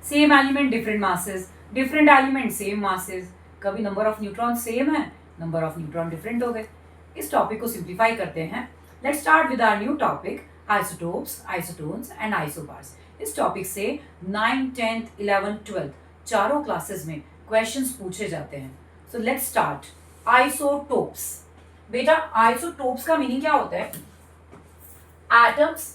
Same element different masses, different element same masses, कभी number of neutron same है, number of neutron different हो गए। इस topic को सिंप्लीफाई करते हैं। Let's start with our new topic, isotopes, isotones and isobars. इस topic से 9th, 10th, 11th, 12th चारों क्लासेस में क्वेश्चंस पूछे जाते हैं। So let's start. आइसोटोप्स। बेटा आइसोटोप्स का मीनिंग क्या होता है? Atoms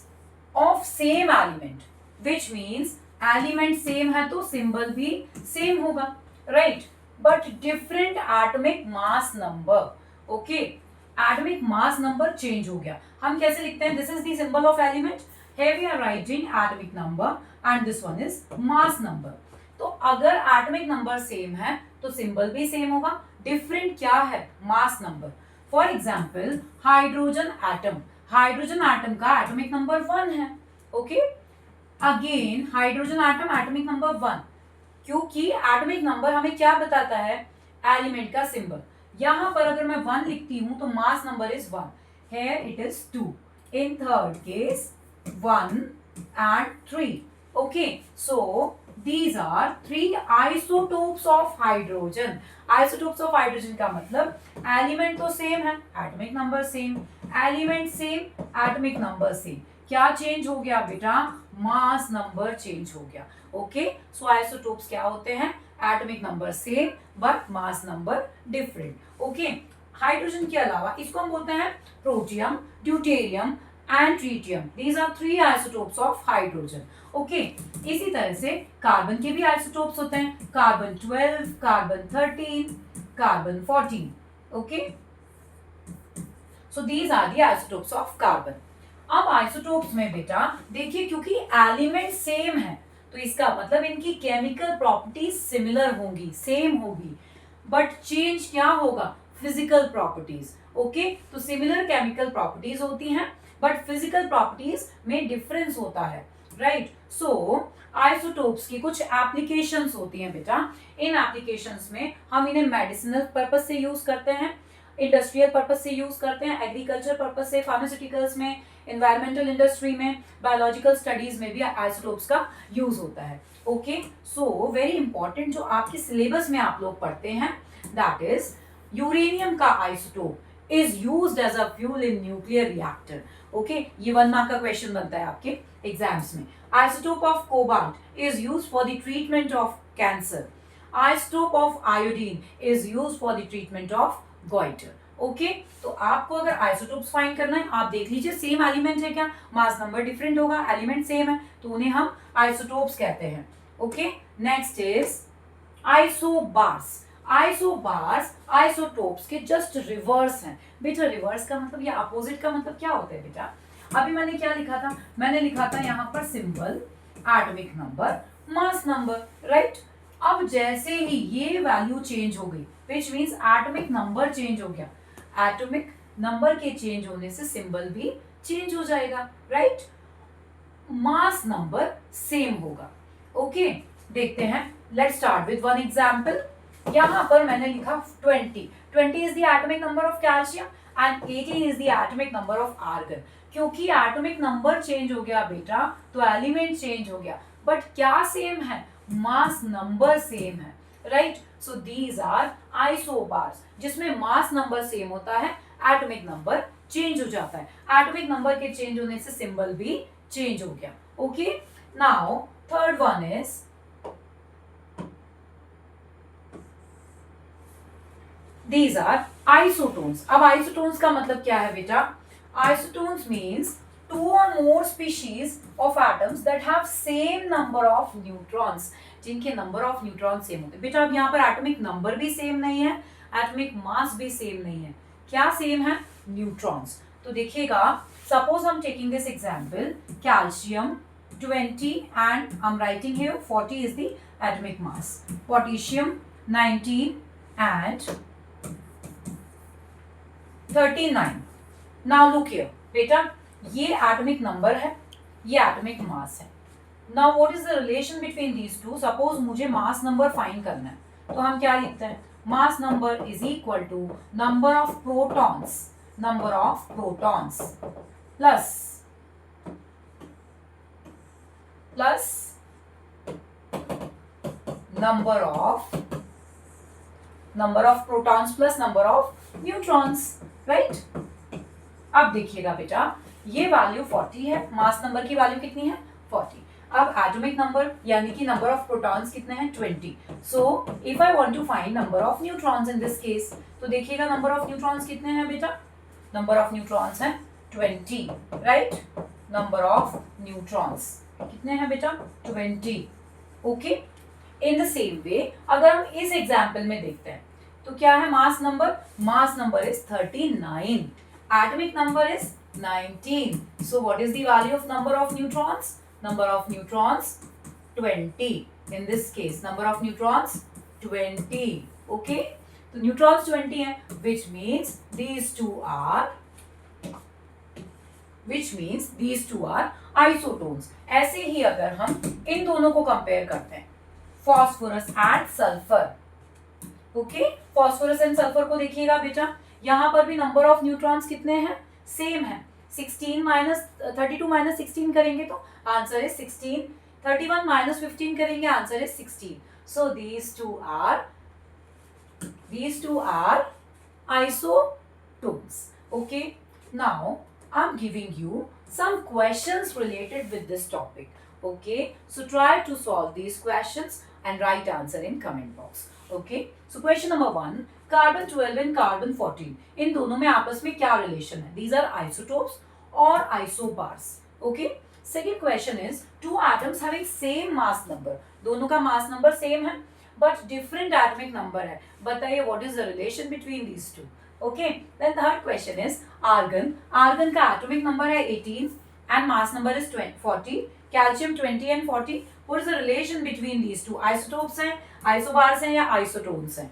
of same element, which means element same है तो सिंबल भी सेम होगा, right, but different atomic mass number. Okay, atomic mass number change हो गया। हम कैसे लिखते हैं? This is the symbol of element, here we are writing atomic number and this one is mass number। तो अगर एटॉमिक नंबर सेम है तो सिंबल भी सेम होगा, डिफरेंट क्या है? Mass number. For example hydrogen atom, hydrogen atom का atomic number 1 है। Okay, again hydrogen atom atomic number 1, क्योंकि एटॉमिक नंबर हमें क्या बताता है? एलिमेंट का सिंबल। यहां पर अगर मैं 1 लिखती हूं तो मास number is 1, here it is 2, in third case 1 and 3। okay, so these are 3 isotopes of hydrogen। isotopes of hydrogen का मतलब एलिमेंट तो सेम है, atomic number same, element same, atomic number same. क्या चेंज हो गया बेटा? मास नंबर चेंज हो गया। ओके, सो आइसोटोप्स क्या होते हैं? Atomic number same but mass number different. Okay, hydrogen के अलावा इसको हम बोलते हैं protium, deuterium and tritium. These are 3 isotopes of hydrogen. Okay, इसी तरह से कार्बन के भी आइसोटोप्स होते हैं, carbon 12, carbon 13, carbon 14। Okay, so these are the isotopes of carbon. अब आइसोटोप्स में बेटा देखिए, क्योंकि एलिमेंट सेम है तो इसका मतलब इनकी केमिकल प्रॉपर्टीज सिमिलर होंगी, सेम होगी, बट चेंज क्या होगा? Physical properties. ओके, तो सिमिलर केमिकल प्रॉपर्टीज होती हैं बट फिजिकल प्रॉपर्टीज में डिफरेंस होता है, राइट। सो आइसोटोप्स की कुछ एप्लीकेशंस होती हैं बेटा। इन एप्लीकेशंस में हम इन्हें मेडिसिनल पर्पस से यूज करते हैं, इंडस्ट्रियल पर्पस से यूज करते हैं, एग्रीकल्चर पर्पस से, फार्मास्यूटिकल्स में, एनवायरमेंटल इंडस्ट्री में, बायोलॉजिकल स्टडीज में भी आइसोटोप्स का यूज होता है। ओके, सो वेरी इंपॉर्टेंट जो आपके सिलेबस में आप लोग पढ़ते हैं, दैट इज यूरेनियम का isotope is used as a fuel in nuclear reactor. Okay, ये 1 मार्क का क्वेश्चन बनता है आपके एग्जाम्स में। Isotope of cobalt is used for the treatment of cancer. Isotope of iodine is used for the treatment of goitre. Okay, तो आपको अगर isotopes find करना है, आप देख लीजिए सेम एलिमेंट है क्या, मास नंबर डिफरेंट होगा, एलिमेंट सेम है तो उन्हें हम आइसोटोप्स कहते हैं। Okay, next is isobars. Isobars isotopes के जस्ट रिवर्स हैं। बेटा रिवर्स का मतलब या अपोजिट का मतलब क्या होता है बेटा? अभी मैंने क्या लिखा था? मैंने लिखा था यहाँ पर symbol, atomic number, mass number, right. अब जैसे ही ये वैल्यू चेंज हो गई, which means atomic number change हो गया, एटॉमिक नंबर के चेंज होने से सिंबल भी चेंज हो जाएगा, राइट। मास नंबर सेम होगा। ओके, देखते हैं। Let's start with 1 example. यहां पर मैंने लिखा 20। 20 is the atomic number of calcium and 18 is the atomic number of argon. क्योंकि एटॉमिक नंबर चेंज हो गया बेटा तो एलिमेंट चेंज हो गया, बट क्या सेम है? मास नंबर सेम है, right. So these are isobars, जिसमें मास नंबर सेम होता है, एटॉमिक नंबर चेंज हो जाता है, एटॉमिक नंबर के चेंज होने से सिंबल भी चेंज हो गया। Okay, now third one is these are isotones। अब isotones का मतलब क्या है बेटा? Isotones means 2 or more species of atoms that have same number of neutrons, जिनके नंबर ऑफ न्यूट्रॉन सेम होते हैं। बेटा अब यहाँ पर एटॉमिक नंबर भी सेम नहीं है, एटॉमिक मास भी सेम नहीं है, क्या सेम है? न्यूट्रॉन्स। तो देखिएगा, सपोज हम taking this example, calcium 20 and I'm writing here 40 is the atomic mass, potassium 19 and 39। Now look here बेटा, ये एटॉमिक नंबर है, ये एटॉमिक मास है। Now what is the relation between these to? Suppose मुझे mass number find करना है तो हम क्या लिखते हैं? Mass number is equal to number of protons, number of protons plus number of protons plus number of neutrons, right? अब देखिएगा बेटा, ये वैल्यू 40 है, मास नंबर की वैल्यू कितनी है 40. अब एटॉमिक नंबर यानी कि नंबर ऑफ प्रोटॉन्स कितने हैं 20. So if I want to find number of neutrons in this case, तो देखिएगा नंबर ऑफ न्यूट्रॉन्स कितने हैं बेटा, नंबर ऑफ न्यूट्रॉन्स हैं 20, राइट? नंबर ऑफ न्यूट्रॉन्स कितने हैं बेटा 20. Okay, in the same way अगर हम इस एग्जाम्पल में देखते हैं तो क्या है mass number is 39, atomic number is 19. So what is the value of number of neutrons? Number of neutrons 20. In this case, number of neutrons 20. Okay? So neutrons 20 हैं, which means these two are isotones. ऐसे ही अगर हम इन दोनों को compare करते हैं, phosphorus and sulfur. Okay, phosphorus and sulphur को देखिएगा बेटा, यहाँ पर भी नंबर ऑफ न्यूट्रॉन्स कितने हैं, सेम है. 16 माइनस 32 माइनस 16 करेंगे तो आंसर इज 16. 31 माइनस 15 करेंगे, answer is 16. So these two are isotones. Okay, now I'm giving you some questions related with this topic. Okay, so try to solve these questions and write answer in comment box. Okay, so question number 1, carbon 12 and carbon 14 इन दोनों में आपस में क्या relation है? These are isotopes और isobars. Okay, second question is two atoms having same mass number, दोनों का मास नंबर सेम है बट डिफरेंट एटॉमिक नंबर है, बताइए what is the relation between these two. Okay, then third question is argon का atomic number है 18 and mass number is 40, calcium 20 and 40. What is the relation between these to? Isotopes हैं, isobars हैं या isotones हैं?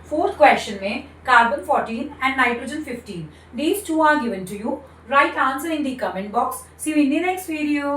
Fourth question में carbon 14 and nitrogen 15. These two are given to you. Write answer in the comment box. See you in the next video.